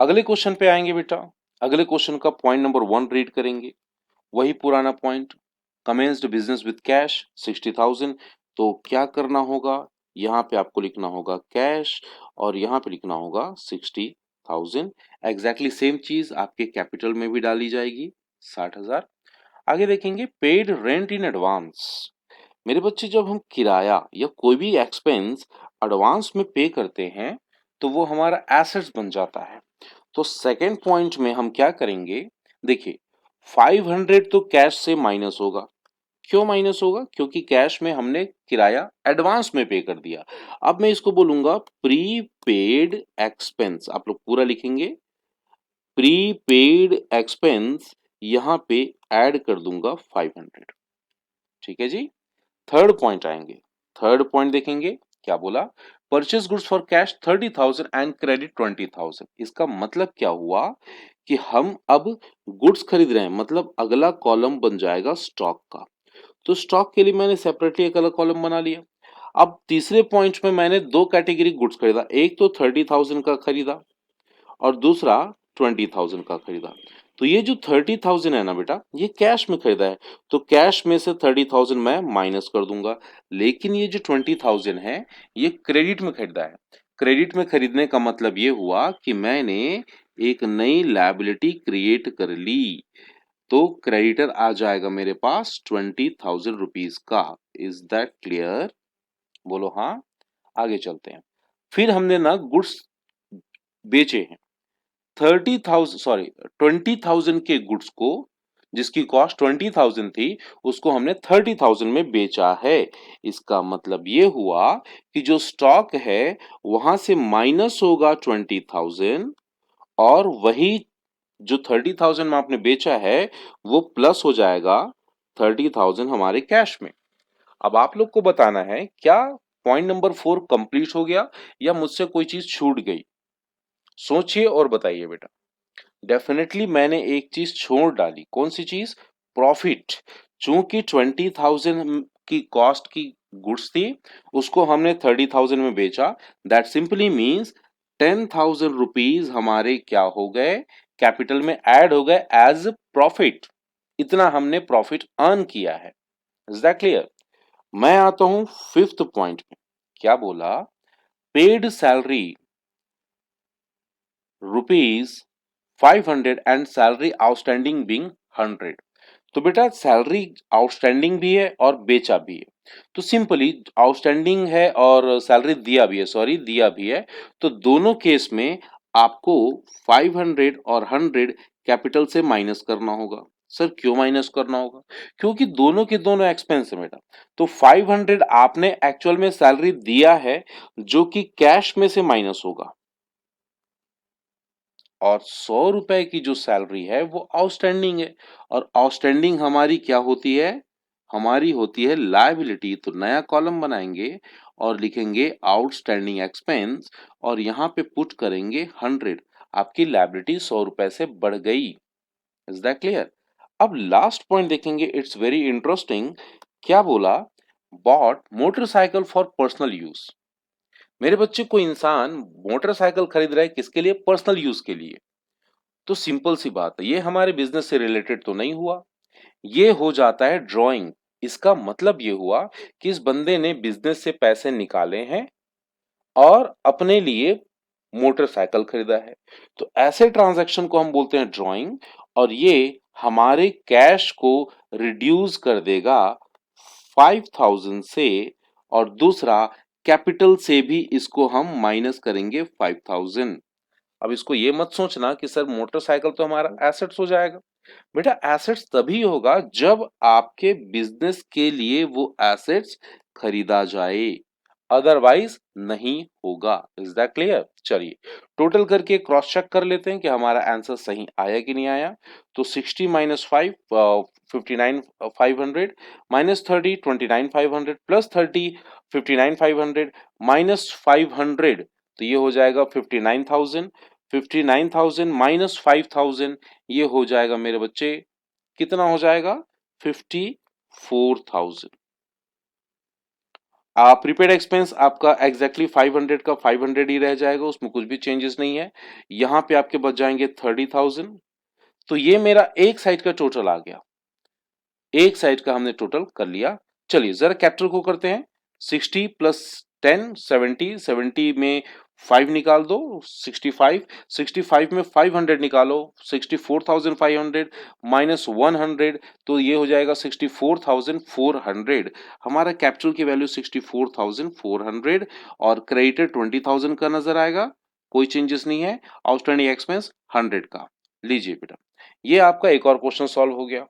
अगले क्वेश्चन पे आएंगे बेटा। अगले क्वेश्चन का पॉइंट नंबर 1 रीड करेंगे। वही पुराना point, commenced business with cash 60,000। तो क्या करना होगा, यहाँ पे आपको लिखना होगा कैश और यहाँ पे लिखना होगा 60,000। एग्जैक्टली सेम चीज आपके कैपिटल में भी डाली जाएगी 60,000। आगे देखेंगे पेड रेंट इन एडवांस। मेरे बच्चे जब हम किराया या कोई भी एक्सपेंस एडवांस में पे करते हैं तो वो हमारा एसेट्स बन जाता है। तो सेकंड पॉइंट में हम क्या करेंगे, देखिए 500 तो कैश से माइनस होगा। क्यों माइनस होगा, क्योंकि कैश में हमने किराया एडवांस में पे कर दिया। अब मैं इसको बोलूंगा प्रीपेड एक्सपेंस, आप लोग पूरा लिखेंगे प्रीपेड एक्सपेंस, यहां पे ऐड कर दूंगा 500। ठीक है जी। थर्ड पॉइंट आएंगे। थर्ड पॉइंट देखेंगे क्या बोला, purchase goods for cash 30,000 and credit 20,000। इसका मतलब क्या हुआ कि हम अब गुड्स खरीद रहे हैं, मतलब अगला कॉलम बन जाएगा स्टॉक का। तो स्टॉक के लिए मैंने सेपरेटली एक अलग कॉलम बना लिया। अब तीसरे पॉइंट में मैंने दो कैटेगरी गुड्स खरीदा, एक तो 30,000 का खरीदा और दूसरा 20,000 का खरीदा। तो ये जो 30,000 है ना बेटा, ये कैश में खरीदा है, तो कैश में से 30,000 मैं माइनस कर दूंगा। लेकिन ये जो 20,000 है, ये क्रेडिट में खरीदा है। क्रेडिट में खरीदने का मतलब ये हुआ कि मैंने एक नई लायबिलिटी क्रिएट कर ली। तो क्रेडिटर आ जाएगा मेरे पास 20,000 रुपीज का। Is that clear? बोलो हाँ। आगे चलते हैं। फिर हमने ना गुड्स बेचे हैं 30,000, सॉरी 20,000 के गुड्स को, जिसकी कॉस्ट 20,000 थी, उसको हमने 30,000 में बेचा है। इसका मतलब ये हुआ कि जो स्टॉक है वहां से माइनस होगा 20,000 और वही जो 30,000 में आपने बेचा है वो प्लस हो जाएगा 30,000 हमारे कैश में। अब आप लोग को बताना है क्या पॉइंट नंबर 4 कंप्लीट हो गया या मुझसे कोई चीज छूट गई। सोचिए और बताइए बेटा। डेफिनेटली मैंने एक चीज छोड़ डाली, कौन सी चीज, प्रॉफिट। चूंकि 20,000 की कॉस्ट की गुड्स थी, उसको हमने 30,000 में बेचा। दैट सिंपली मीन्स 10,000 रुपीज हमारे क्या हो गए, कैपिटल में ऐड हो गए एज प्रॉफिट। इतना हमने प्रॉफिट अर्न किया है। Is that clear? मैं आता हूं फिफ्थ पॉइंट में। क्या बोला, paid salary rupees 500 and salary outstanding being 100। तो बेटा सैलरी आउटस्टैंडिंग भी है और बेचा भी है। तो सिंपली आउटस्टैंडिंग है और सैलरी दिया भी है, सॉरी दिया भी है। तो दोनों केस में आपको 500 और 100 कैपिटल से माइनस करना होगा। सर क्यों माइनस करना होगा, क्योंकि दोनों के दोनों एक्सपेंस है बेटा। तो 500 आपने एक्चुअल में सैलरी दिया है जो कि कैश में से माइनस होगा, और 100 रुपए की जो सैलरी है वो आउटस्टैंडिंग है। और आउटस्टैंडिंग हमारी क्या होती है, हमारी होती है लायबिलिटी। तो नया कॉलम बनाएंगे और लिखेंगे आउटस्टैंडिंग एक्सपेंस और यहाँ पे पुट करेंगे 100। आपकी लायबिलिटी 100 रुपए से बढ़ गई। Is that clear? अब लास्ट पॉइंट देखेंगे, इट्स वेरी इंटरेस्टिंग। क्या बोला, bought motorcycle for personal use. मेरे बच्चे को इंसान मोटरसाइकिल खरीद रहा है किसके लिए, पर्सनल यूज के लिए। तो सिंपल सी बात है, ये हमारे बिजनेस से रिलेटेड तो नहीं हुआ, ये हो जाता है ड्राइंग। इसका मतलब ये हुआ कि इस बंदे ने बिजनेस से पैसे निकाले हैं और अपने लिए मोटरसाइकिल खरीदा है। तो ऐसे ट्रांजैक्शन को हम बोलते हैं ड्राइंग, और ये हमारे कैश को रिड्यूस कर देगा 5,000 से। और दूसरा, कैपिटल से भी इसको हम माइनस करेंगे 5,000। अब इसको ये मत सोचना कि सर मोटरसाइकिल तो हमारा एसेट्स हो जाएगा। बेटा एसेट्स तभी होगा जब आपके बिजनेस के लिए वो एसेट्स खरीदा जाए, अदरवाइज नहीं होगा। Is that clear? चलिए टोटल करके क्रॉस चेक कर लेते हैं कि हमारा आंसर सही आया कि नहीं आया। तो 60 माइनस 5 59 500, माइनस 30 29 500, प्लस 30 59 500, माइनस 500, तो ये हो जाएगा 59,000। 59,000 माइनस 5,000, ये हो जाएगा मेरे बच्चे, कितना हो जाएगा, 54,000। प्रीपेड एक्सपेंस आपका एग्जैक्टली 500 का 500 ही रह जाएगा, उसमें कुछ भी चेंजेस नहीं है। यहाँ पे आपके बच जाएंगे 30,000। तो ये मेरा एक साइड का टोटल आ गया, एक साइड का हमने टोटल कर लिया। चलिए जरा कैपिटल को करते हैं। 60 प्लस 10 70, 70 में 5 निकाल दो 65, 65 में 500 निकालो 64,500 माइनस 100, तो ये हो जाएगा 64,400। हमारा कैपिटल की वैल्यू 64,400 और क्रेडिटेड 20,000 का नजर आएगा, कोई चेंजेस नहीं है। आउटस्टैंडिंग एक्सपेंस 100 का। लीजिए बेटा, ये आपका एक और क्वेश्चन सॉल्व हो गया।